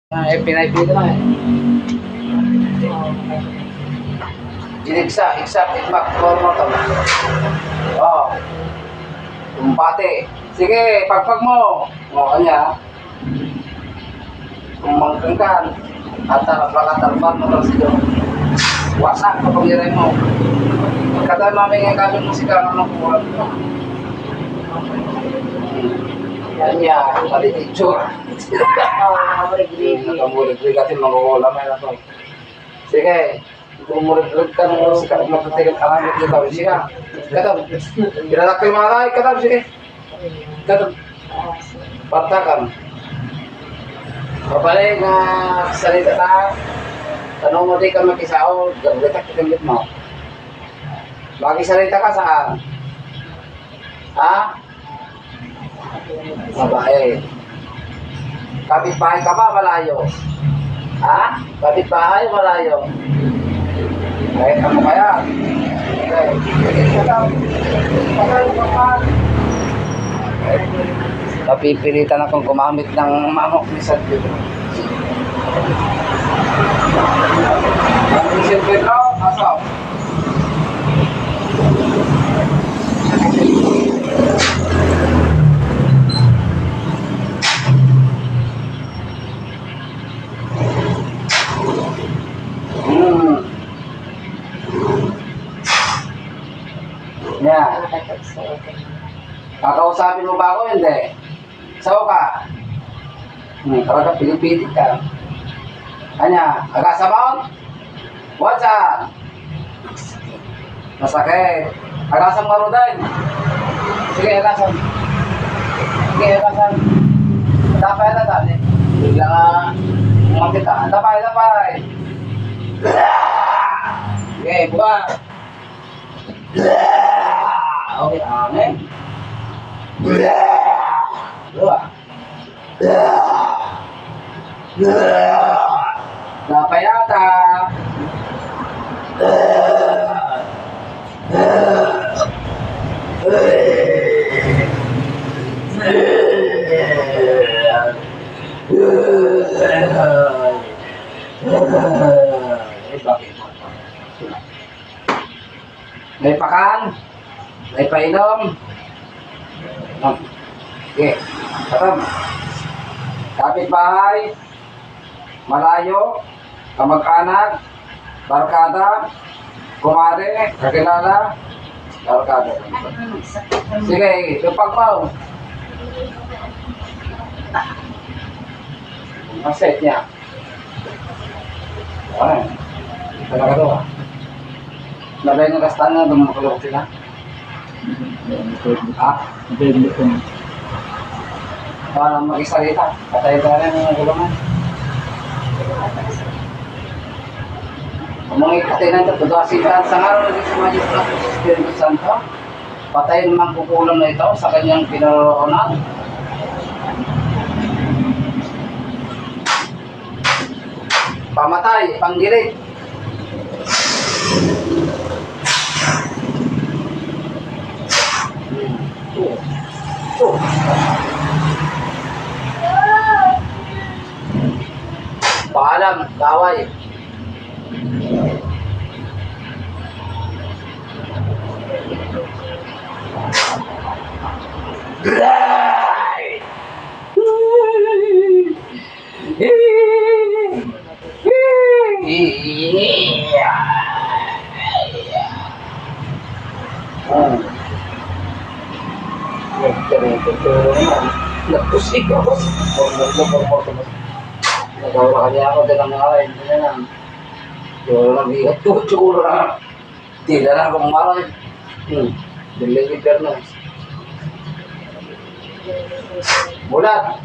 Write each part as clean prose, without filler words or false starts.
Pinay-pito na eh. Ginigsa, exact, impact, formal ka ba? Oo. Kumpate. Sige, pagpag mo. O, kanya. Kumangkang ka. At pagkatarpan mo lang sila. Wasak kapag iray mo. Pagkata namin ang kami musika ng mga kuwan. Yan yan. Pati picture. Nakamurig-rig natin mga may na to. Sige. Umurig-rig ka ng musika. Magtatigan alamit dito. Sige. Katam. Pinalakil mga tayo. Katam. Sige. Katam. Partakan. Papalay na salita ta. Tanong mo di ka mag-isao. Gagalitak kitangit mo. Bagi salita ka saan? Ha? Mabae. Kapitbahay ka ba? Malayo. Ha? Kapitbahay malayo. Kahit ano kaya? Okay. Napipilitan akong gumamit ng manok ni Sadyo. Ang isip ko ito, asaw. Yeah. Kakausapin mo ba ako? Hindi. Sawa ka? Talaga pinipilit ka. Anya, agasamon? What's up? Masakit. Agasam ka rin din. Sige, agasam. Sige, agasam. Tapay na tayo. Bigla nga makita. Tapay, tapay. Sige, buka. Okay, amen. Dua. Napay ata. May pakan, may painom. Okay, katam. Kapitbahay, malayo, kamag-anak, barkada, kumare, kakilala, barkada. Sige, tupag mo. Ang set niya. Ay, talaga to ah. Nalay ng kastan na, dumakulog sila. Ha? Para mag-isalita. Patay-tayo ng gulungan. Ang mga ikatay na ito, asitan sa araw na sa Majid Plus Espiritu Santo, patay naman kukulang na ito sa kanyang pinaroonan. Pamatay, panggilit. Paalam, kaway. Nagpusik ako. Nagawa kanya ako din ang mga hindi na lang. Yung nag-ihat ko, tsukuro na. Tila na akong maray. Deliver na. Bulat.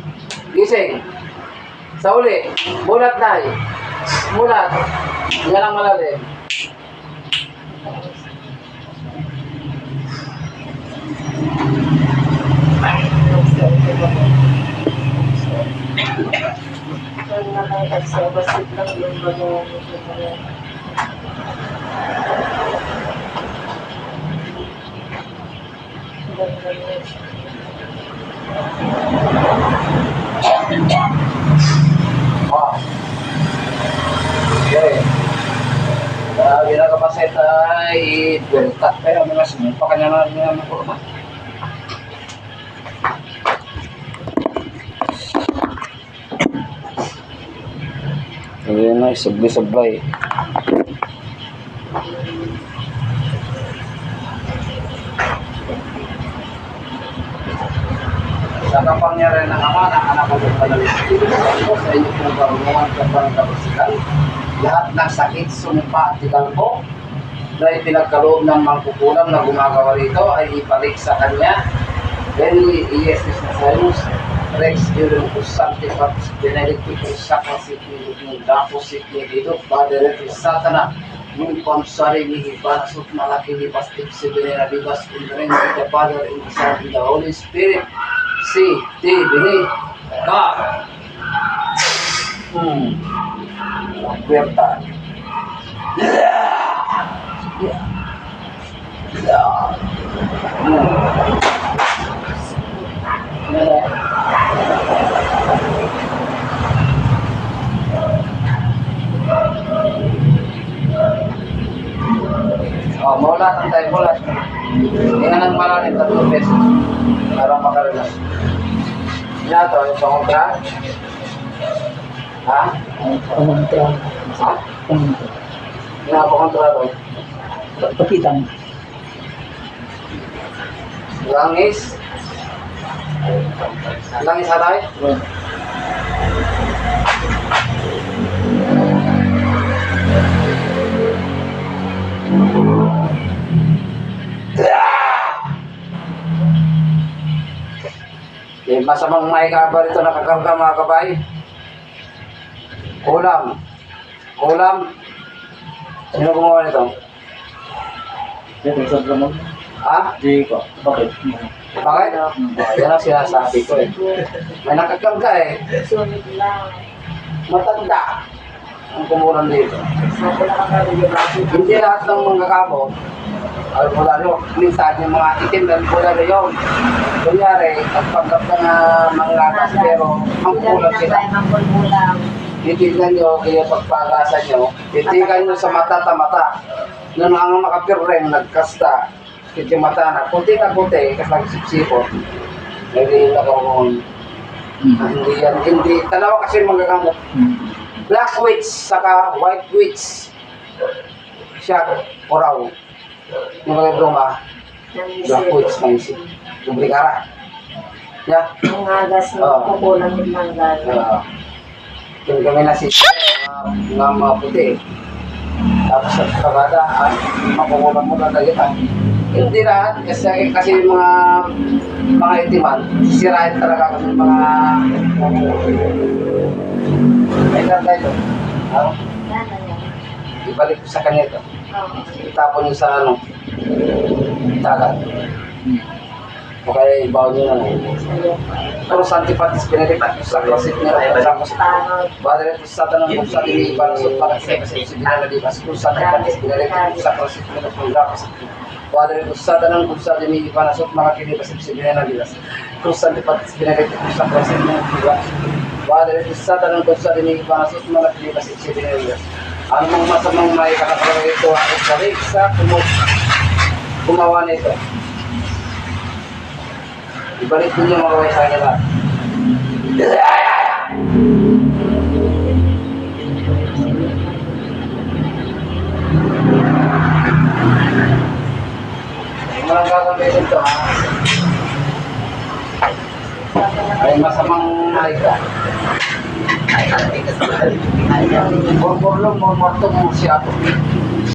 Gising. Sa uli. Bulat na eh. Bulat. Yan ang malalim. Oh. Okay. Ginagapaset ay bultat pa yung mga sumpa kanya na ng kurma. Ayan na, sablay-sablay. Sa kapangyarihan ng Ama, ng Anak at ng Banal na Espiritu Santo, sa inyo pong karunungan at pangkapusikan, lahat ng sakit, sumpa at tigalpo na ipinagkaloob ng mangkukulam na gumagawa rito ay ibalik sa Kanya. Venui Iesus Nazarus, Rex Julius Sanctifats Benedictus Sacrasit Dapos Siknido, Padre de Satana, Mun Consari Nihibasut Malaki Nibastik Sibirena Vivas in the name of the Father, in the Son, in the Holy Spirit. Si, Ti, Bini, Ka. Puerta. Oh, mulat ang tayo, mulat. Tingnan ng malalim, 3 beses. Para makarilas. Yan ito, yung pangontra. Ha? Pangontra. Ha? Pangontra. Yung pangontra ito. Papitan. Langis. Langis atay. Masamang may kabar ito nakakarga mga kabay. Ulam. Ulam. Sino gumawa nito? Ito, sobrang mo. Ha? Di ko. Bakit? Bakit? Yan ang sinasabi ko eh. May nakakarga eh. Sunod lang. Matanda. Ang kumulang dito. Sabi na kami yung Hindi lahat ng mga kabo. Ay, wala nyo. Minsan yung mga itim na wala na yun. Kunyari, nagpanggap ka nga manglakas pero mangkulang sila. Mangkulang. Titignan nyo, kaya pagpagasan nyo, titignan nyo sa mata ta mata. Nung ang makapirreng, nagkasta, kiti mata na, kunti na kunti, kasi sipsipot. Hindi nakawon. Hindi yan, hindi. Dalawa kasi magagamot. Black witch, saka white witch. Siya, oraw. Yung mga broma, black witch na isip. Dublikara. Yeah. Ang agas Oo. ng kukulang din ng gano'n. Yung kami na si nga mga puti. Tapos sa kabada, makukulang mo kagagitan. Hindi lahat, kasi yung mga itiman, sisirahin talaga kasi mga may ganda ito. Ibalik ko sa kanya ito. Itapon niyo sa dagat. O kaya ibaw niyo na lang. Pero sa antipatis pinagkita sa kloset niya. Badala ito sa tanong kung sa diniban sa pagkakasya kasi sinalalipas kung sa antipatis pinagkita sa kloset niya kung dapat. Badala ito sa tanong kung sa diniban sa makakilipas sa sinalalipas kung sa antipatis pinagkita sa kloset niya kung dapat. Badala ito sa tanong kung sa diniban sa makakilipas sa sinalalipas. Ang mga masamang may kakatawa ito ang balik sa gumawa nito. Ibalik din yung mga kaway sa kanila. Walang gagawin ito ha. Ay masamang malika. Murmurlong, murmurtong siya.